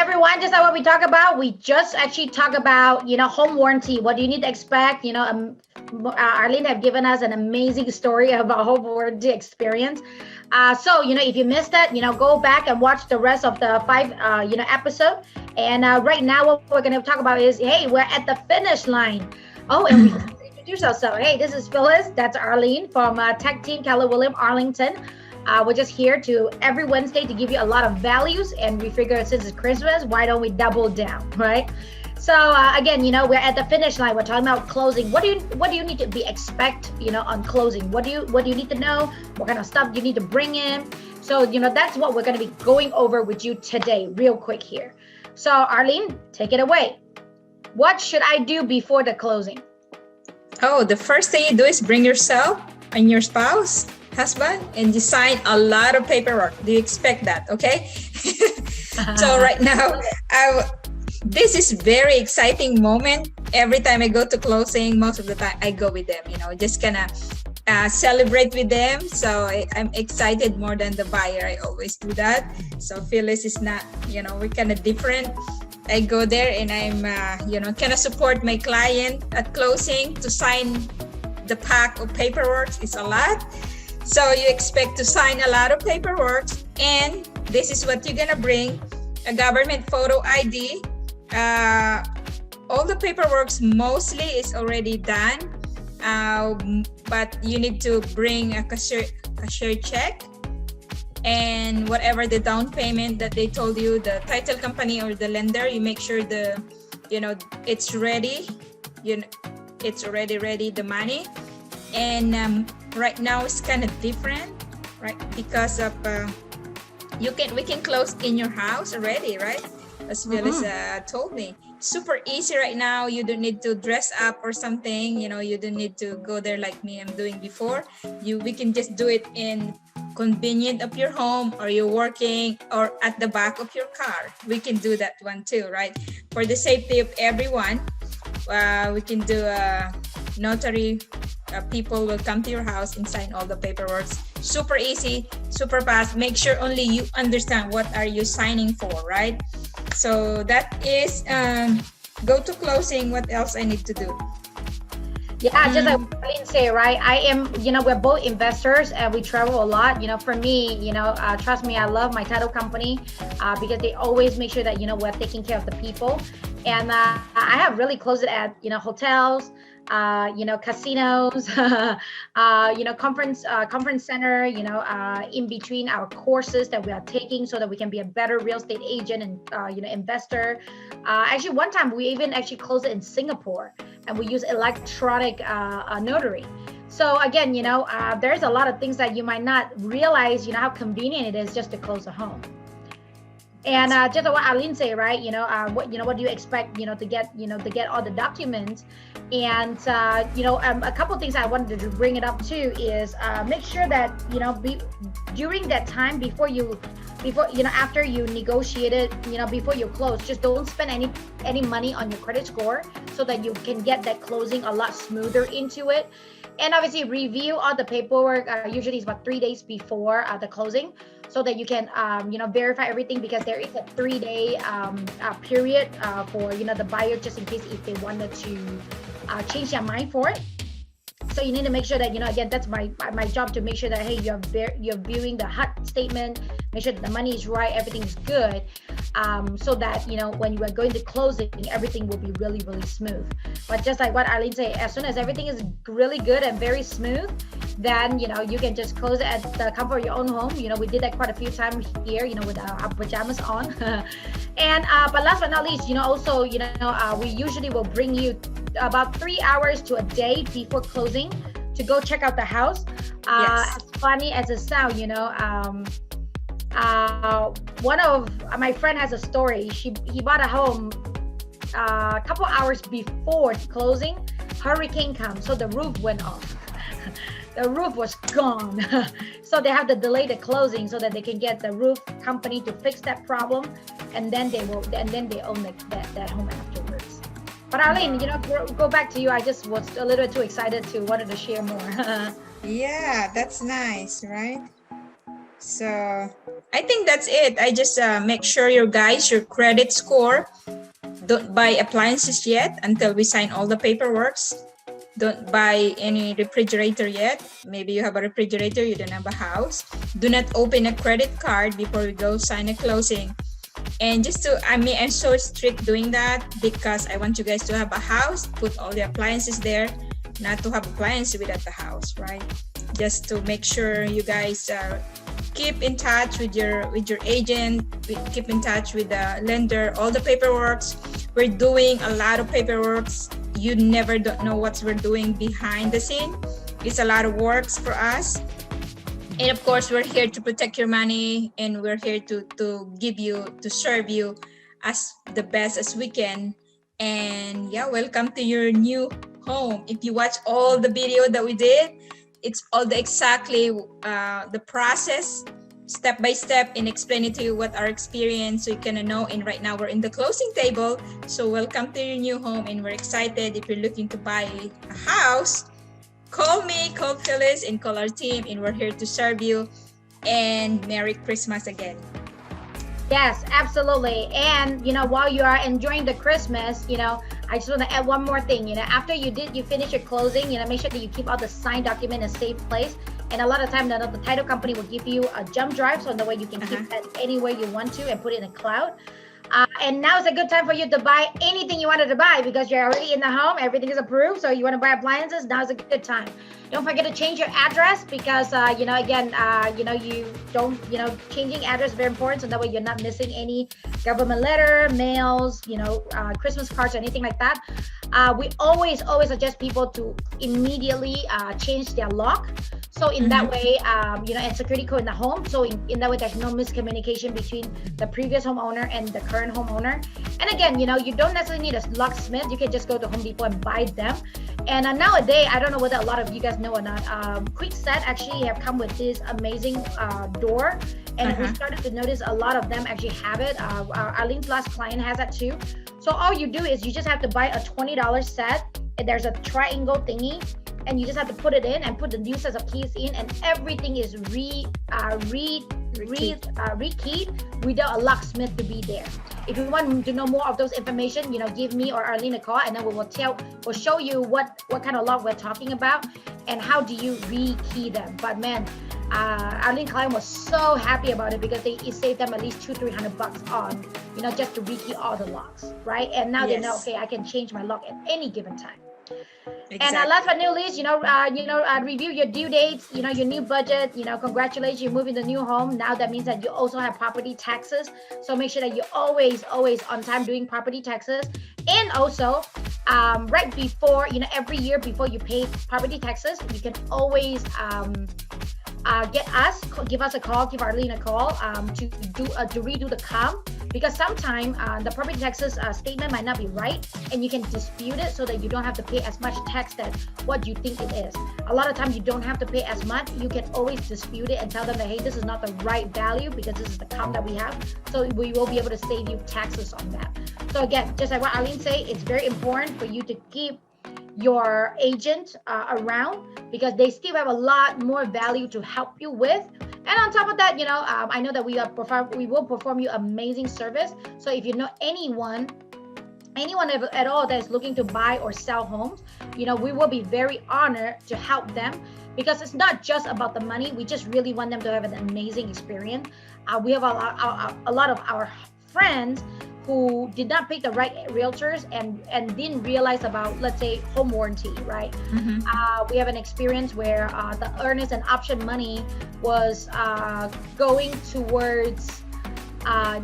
everyone, just like what we talk about, we just actually talk about, home warranty. What do you need to expect? Arlene have given us an amazing story about home warranty experience. So, if you missed it, go back and watch the rest of the five, episode. And right now, what we're going to talk about is, hey, we're at the finish line. Oh, and we introduce ourselves. Hey, this is Phyllis. That's Arlene from Tack Team Keller William Arlington. We're just here to every Wednesday to give you a lot of values, and we figure since it's Christmas, why don't we double down, right? So again, we're at the finish line. We're talking about closing. What do you need to be expect, on closing? What do you need to know? What kind of stuff you need to bring in? So that's what we're going to be going over with you today, real quick here. So Arlene, take it away. What should I do before the closing? Oh, the first thing you do is bring yourself and your spouse, husband, and you sign a lot of paperwork. Do you expect that? Okay. So right now, this is very exciting moment. Every time I go to closing, most of the time I go with them, just gonna celebrate with them. So I'm excited more than the buyer. I always do that. So Phyllis is not, we're kind of different. I go there and I'm, kind of support my client at closing to sign the pack of paperwork. It's a lot. So you expect to sign a lot of paperwork, and this is what you're gonna bring: a government photo ID. All the paperwork mostly is already done, but you need to bring a cashier check and whatever the down payment that they told you, the title company or the lender. You make sure it's ready. It's already ready, the money. And right now it's kind of different, right? Because of we can close in your house already, right? As Phyllis told me, super easy right now. You don't need to dress up or something. You don't need to go there like me I'm doing before. We can just do it in convenient of your home, or you're working, or at the back of your car. We can do that one too, right? For the safety of everyone, we can do a notary. People will come to your house and sign all the paperwork. Super easy, super fast. Make sure only you understand what are you signing for, right? So that is go to closing. What else I need to do? Yeah, just like Arlene say, right? I am, we're both investors and we travel a lot. For me, trust me, I love my title company because they always make sure that, we're taking care of the people. And I have really closed it at, hotels, casinos, conference center, in between our courses that we are taking so that we can be a better real estate agent and, investor. Actually, one time we even actually closed it in Singapore, and we use electronic notary. So again, there's a lot of things that you might not realize, how convenient it is just to close a home. And just what Arlene say, right? What do you expect? To get all the documents. And a couple of things I wanted to bring it up too is make sure that during that time before after you negotiate it, before you close, just don't spend any money on your credit score so that you can get that closing a lot smoother into it. And obviously review all the paperwork. Usually it's about 3 days before the closing, so that you can verify everything, because there is a 3-day period for the buyer, just in case if they wanted to change their mind for it. So you need to make sure that again, that's my job, to make sure that, hey, you're viewing the HUD statement, make sure that the money is right, everything is good, so that when you are going to closing, everything will be really, really smooth. But just like what Arlene said, as soon as everything is really good and very smooth, then you can just close it at the comfort of your own home. We did that quite a few times here, with our pajamas on. And but last but not least, also we usually will bring you about 3 hours to a day before closing to go check out the house. Yes. As funny as it sounds, one of my friend has a story. He bought a home a couple hours before closing. Hurricane comes, so the roof went off. The roof was gone. So they have to delay the closing so that they can get the roof company to fix that problem, and then they own that home afterwards. But Arlene, go back to you. I just was a little bit too excited wanted to share more. Yeah, that's nice, right? So I think that's it. I just make sure your credit score. Don't buy appliances yet until we sign all the paperwork. Don't buy any refrigerator yet. Maybe you have a refrigerator, you don't have a house. Do not open a credit card before we go sign a closing. And I'm so strict doing that because I want you guys to have a house, put all the appliances there, not to have appliances without the house, right? Just to make sure you guys keep in touch with your agent, keep in touch with the lender, all the paperwork. We're doing a lot of paperwork. You never don't know what we're doing behind the scene. It's a lot of works for us. And of course, we're here to protect your money, and we're here to serve you as the best as we can. And yeah, welcome to your new home. If you watch all the video that we did, it's all the process, step by step, and explain it to you what our experience, so you can know. And right now we're in the closing table. So welcome to your new home, and we're excited. If you're looking to buy a house, call me, call Phyllis, and call our team, and we're here to serve you. And Merry Christmas again. Yes, absolutely. And while you are enjoying the Christmas, I just want to add one more thing. After you finish your closing, make sure that you keep all the signed document in a safe place. And a lot of time, the title company will give you a jump drive, so in the way you can keep that anywhere you want to and put it in a cloud. And now is a good time for you to buy anything you wanted to buy, because you're already in the home, everything is approved. So you want to buy appliances, now is a good time. Don't forget to change your address, because you don't, changing address is very important, so that way you're not missing any government letter, mails, Christmas cards, or anything like that. We always suggest people to immediately change their lock. So in that way, and security code in the home. So in that way, there's no miscommunication between the previous homeowner and the current homeowner. And again, you don't necessarily need a locksmith. You can just go to Home Depot and buy them. And nowadays, I don't know whether a lot of you guys know or not, Quickset actually have come with this amazing door. And we started to notice a lot of them actually have it. Arlene's last client has that too. So all you do is you just have to buy a $20 set. And there's a triangle thingy. And you just have to put it in and put the new sets of keys in, and everything is rekeyed without a locksmith to be there. If you want to know more of those information, give me or Arlene a call, and then we'll show you what kind of lock we're talking about and how do you rekey them. But man, Arlene's client was so happy about it, because it saved them at least $200-300 on, just to rekey all the locks, right? And now they know, okay, I can change my lock at any given time. Exactly. And last but not least, review your due dates, your new budget, congratulations, you're moving to the new home. Now that means that you also have property taxes. So make sure that you're always on time doing property taxes. And also, right before, every year before you pay property taxes, you can always give us a call, give Arlene a call to redo the comp, because sometimes the property taxes statement might not be right, and you can dispute it so that you don't have to pay as much tax as what you think it is. A lot of times you don't have to pay as much. You can always dispute it and tell them that, hey, this is not the right value because this is the comp that we have. So we will be able to save you taxes on that. So again, just like what Arlene said, it's very important for you to keep your agent around, because they still have a lot more value to help you with. And on top of that, I know that we will perform you amazing service. So if you know anyone at all that is looking to buy or sell homes, we will be very honored to help them, because it's not just about the money. We just really want them to have an amazing experience. We have a lot of our friends who did not pick the right realtors and didn't realize about, let's say, home warranty, right? We have an experience where the earnest and option money was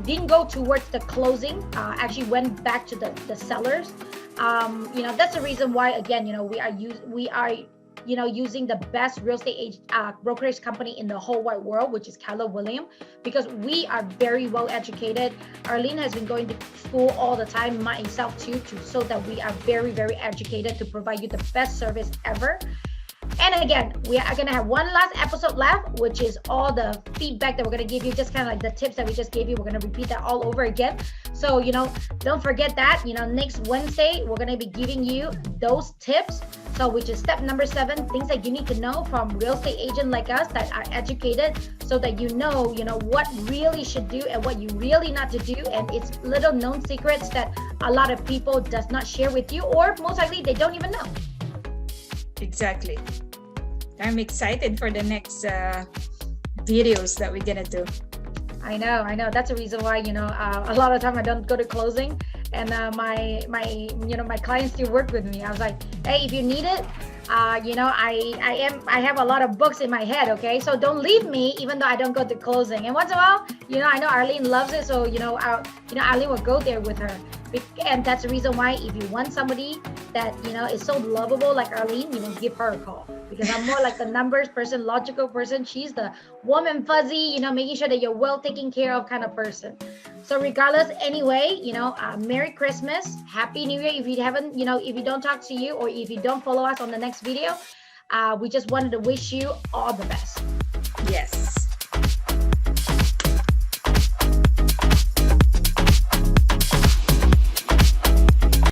didn't go towards the closing, actually went back to the sellers. That's the reason why, again, we are using the best real estate brokerage company in the whole wide world, which is Keller Williams, because we are very well educated. Arlene has been going to school all the time, myself too, so that we are very, very educated to provide you the best service ever. And again, we are going to have one last episode left, which is all the feedback that we're going to give you, just kind of like the tips that we just gave you. We're going to repeat that all over again. So, don't forget that, next Wednesday, we're going to be giving you those tips. So which is step number 7, things that you need to know from real estate agent like us that are educated, so that you know what really should do and what you really not to do. And it's little known secrets that a lot of people does not share with you, or most likely they don't even know. Exactly. I'm excited for the next videos that we're gonna do. I know. That's the reason why, a lot of time I don't go to closing, and my clients still work with me. I was like, hey, if you need it, I have a lot of books in my head. Okay, so don't leave me, even though I don't go to closing. And once in a while, I know Arlene loves it, so Arlene will go there with her. And that's the reason why, if you want somebody that is so lovable like Arlene, give her a call, because I'm more like the numbers person, logical person. She's the warm and fuzzy, making sure that you're well taken care of kind of person. So regardless, anyway, Merry Christmas, Happy New Year. If you haven't, if you don't talk to you, or if you don't follow us on the next video, we just wanted to wish you all the best. Yes.